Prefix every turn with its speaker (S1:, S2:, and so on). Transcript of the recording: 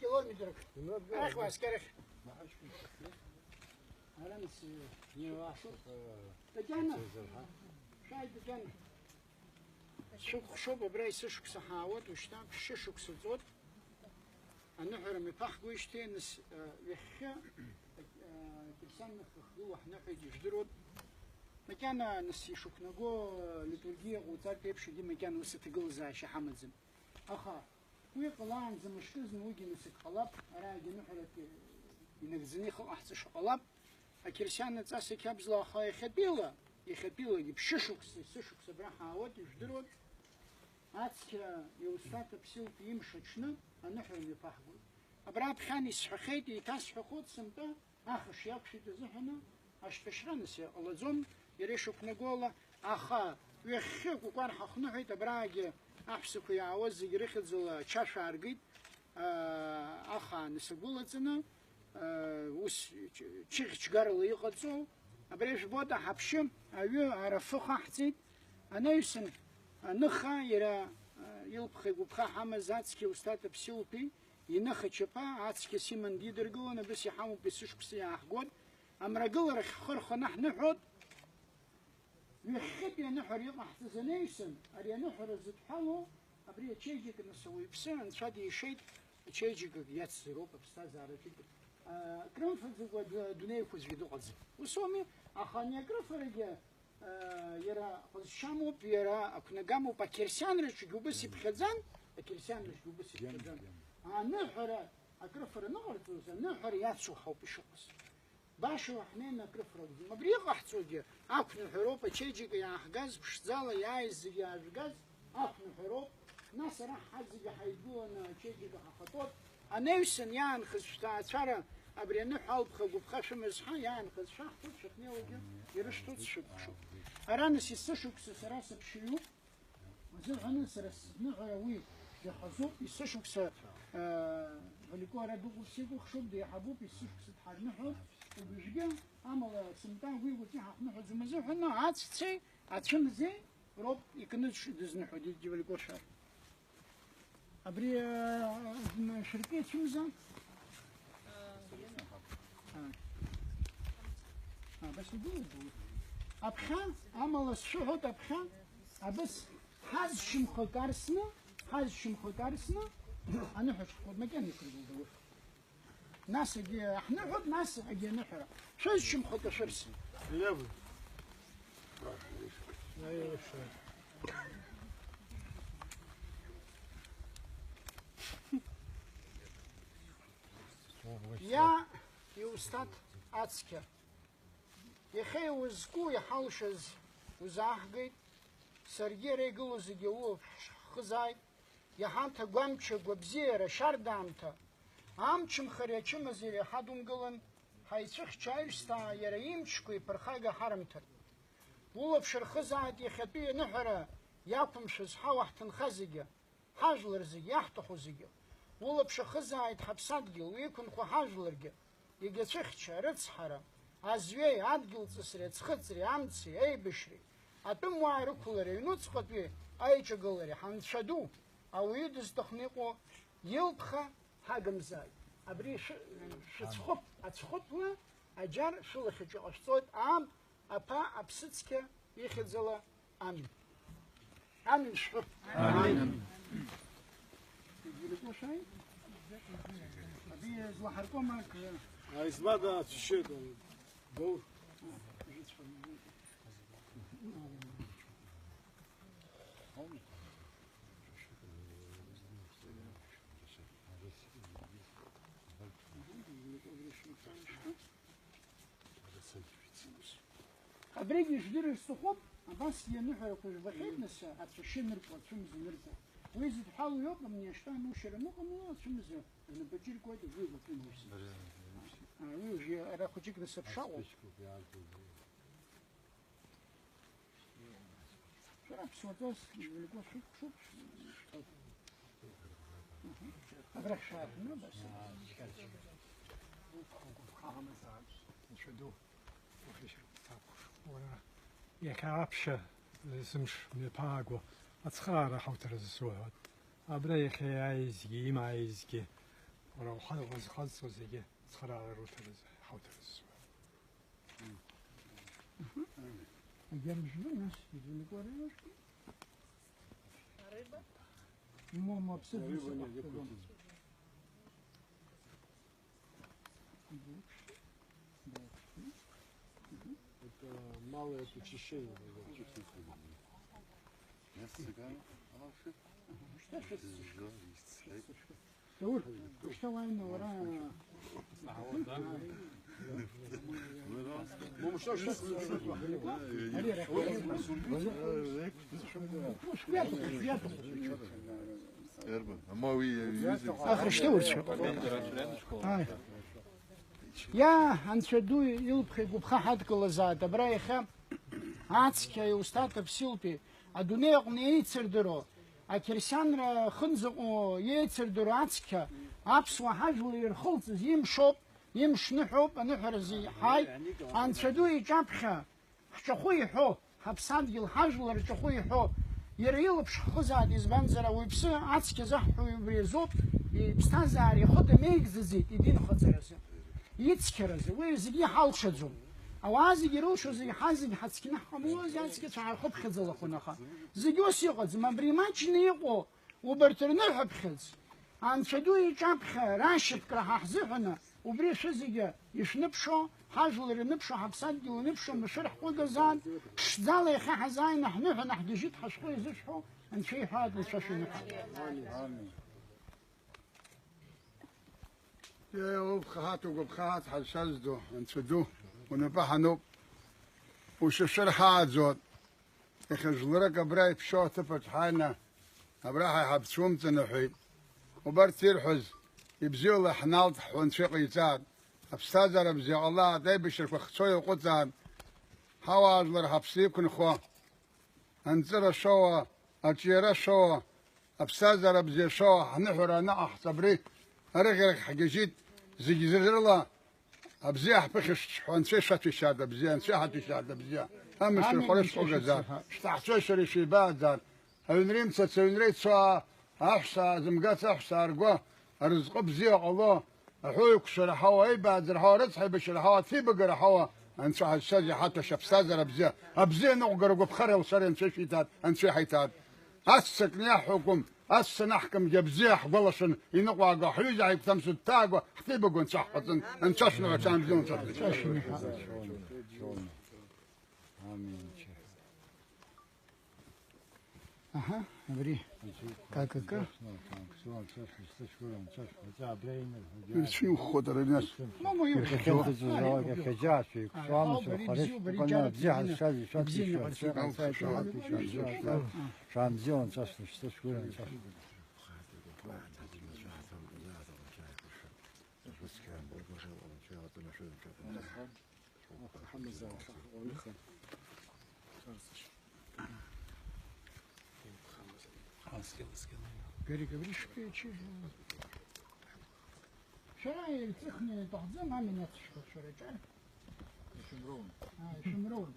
S1: Километр. Ах, вас, короче. Арамс не вашу. Татьяна. Шай, Татьяна. شوف براي سشك صحاوات وشتام ششك سزود أنا حرمي فح قويشتين نس وخا كرسان نخلو إحنا حيد يجدرود مكان نس يشوك نجو لترجيع وتار تبشي دي مكان وستقل زي شحمد زم أخا ويقلان زم مشكلز نوجي نسك قلب أراجي نحرك ينزني خل أحسن شقلب أكرسان نتأسي كابز لا خاي خبيلة يخبيلة يبششك سشك سبرا حاوات يجدرود أتك يوستات بسيل بيمشتشنا أنحرم يفحقوا أبراد خاني سحخيت يتاس حقود سمتا آخش يابشي تزحنا أشتشرانس يا الله زوم يريشوك نقولا آخا ويخيك وكوان حقنوحيت أبراجي أحسكو يعوز يريخد زل تشاش عرقيد آخا نسقولا زنا وس تشيخ تشقار اللي يقدسو أبريش بودا حبشم أيو عرفوخ أحتيد أنا يسن نخا يرا يلبخي وبخا حمز عاتسكي وستات بسيوبي ينخا تشبا عاتسكي سيمن ديدرقو أنا بس يحامو بسوش بسي أحقود أمرقل رخ خرخو نح نحود يخيب ينحر يطلع احتزانيسن أريا نحر زد حلو أبريا تشيجيك نسوي بسان شادي يشيد تشيجيك ياتسيروب بستاز عرفيك كرنفل دوني كوز فيدو قدز وسومي أخانيا كرفرجة يرا خشامو بيرا أكون جامو بكرسان رش جوبسي بخزان بكرسان رش جوبسي بخزان نحر أكرفر نغرتوز نحر ياتسو حب شخص باشو إحنا نكرفر ما بريق أحتوجي أكون حروب تشيجي يا حجاز بشزالة يايز يا حجاز أكون حروب ناس راح حزج حيدون تشيجي حخطوط أنا يسن يان خشتا ترى أبري نحال بخو بخشم مزحا يان خشتا حط شخني وجه يرشتو شو أرانا سيسشوك سراس بشيو وزل عنا سراس نغروي يحزوب يسشوك س فلكو رادو سيكو خشوب دي حبوب يسشوك ستحر نحو وبيجي عمل سمتان وي وتي حق نحو زمزو حنا عاد تسي عاد زي روب يكنش دز نحو دي جبل كوشار أبري شركة شو مزان؟ بس يقول أبخان عمل الشهود أبخان بس هذا شمخو كارسنا أنا حش خود مكان يكرهوا دور ناس يجي إحنا حد ناس يجي نحرة شو الشمخو كشرس؟
S2: ليفل
S1: يا يوستات أتسكر يخي وزكو يحوشز وزاحقيت سرجي ريقلو زيجيوه خزايد يحانتا قوامتشا قوبزيرا شاردامتا عامتشم خريتشم زيري حدوم قلن حيتشخ شايرستا يرايمتشكو يبرخاقا حرمتر وولب شرخزايد يخبيه نحرا ياكمشز حاوحتن خزيجا حاجلر زيجي يحتخو زيجي ولب شخزايد حبسادجل ويكون خو حاجلرجا يجتشخشا رتصحرا عزوي عدجل تسري تخطري عمتسي أي بشري أتم وعيرو كولري نوتسقط بي أي شغلري حنشدو أو يدز تخنيقو يلبخا حاجم زاي أبري شتخط أتخطنا أجار شلخي أشتوت عام أبا أبسطك يخزلا آمين آمين شخط آمين يقولوا شيء أبي زلحركم معك
S2: عايزبادا تشيد دور
S1: أبريج يشدير السخوب بس ينحر كوش بخيت نسا أتفشي نركو أتفمز نركو ويزي تحاول يوقع من يشتان وشر نوقع من أتفمز أنا بجير كويت ويزي تفمز ويجي أراخو جيك نسا بشاو شرع بسوتاس يقولوا شوف أبرح شايفنا بس
S3: نشدوه وفيش يكعبش لازمش من باغو أتخارى حوتر الزواد أبريخ عايزكي ما عايزكي ورا حد خالص وزيجي صار على روترز حوترز
S1: أجر شنو ناس يقول لك ورينا ما بصير
S2: Это малое очищение.
S1: دور что война ورا
S2: Ну что ж,
S1: آخر شتورشو يا أنشدو يلبخي قبخا حد كل زاد براي خم عاتسكا يوستات بسيلبي أدوني أغني يتسردرو أكريسان خنزقو يتسردرو عاتسكا أبسوا حاجو يرخلط يمشوب يمش نحوب نحرزي حاي أنشدو يجابخا شخوي حو حبساد يلحاجو لرشخوي حو يريل بشخوزاد يزبنزرا ويبسا عاتسكا زحو يبريزوب يبستازاري خود ميگززيت يدين خزرزي يتسكرزي ويزي حالشزو أوازي يروشو زي حازي حتسكنا حمو زي شعر خب خزل خناخا زيجوس يغز ما بريماتش نيقو وبرترنا حب خز عن شدو يجابخ راشد كراح حزحنا وبريش زيجا يشنبشو حاجل نبشو حبساد ونبشو مشرح وجزان شزال يخا حزاين نحن نحدجيت حشخو يزشحو ان شي هذا نشاشي نحا
S4: يا وبخات وبخات حشزدو انشدو ونبحنو وششر حاجود يخجلرك براي بشو تفت حانا ابراحي حبسوم تنحي وبرتير حز يبزيو له حنالت حونشيق يزاد ابستاذر بزي الله داي بشرك وخصوي وقتان حواز لر حبسيكن خو انزر شو اجيرا شو ابستاذر بزي شو حنحر انا احصبري ارغرك حجيت زي زرلا ابزيح بخش حونشي شاتي شاد بزي انشي حتي شاد بزي امش الخرش وغزار اشتحشي شري شي بازار هنريم تسونريت سوا احسا زمقات احسا ارقوا رزق بزي الله حويك شرحوا اي بعد رحوا رزحي بشرحوا تي بقر حوا انشي حتى حتى شبستازر بزي ابزي نقر بخره وصار انشي شيتات انشي حيتات اسكني حكم نحكم جبزيح والله ينقوا حيوجع يكتمس التاق حتى بقوا نشحطن انششنا عشان بدون ششني
S1: اها بري كاكا
S4: شنو خضر الناس
S1: ما يبغى переговоришь печи. Вчера я цехне тахзем, а меня тишко вчера чай. Шумрон.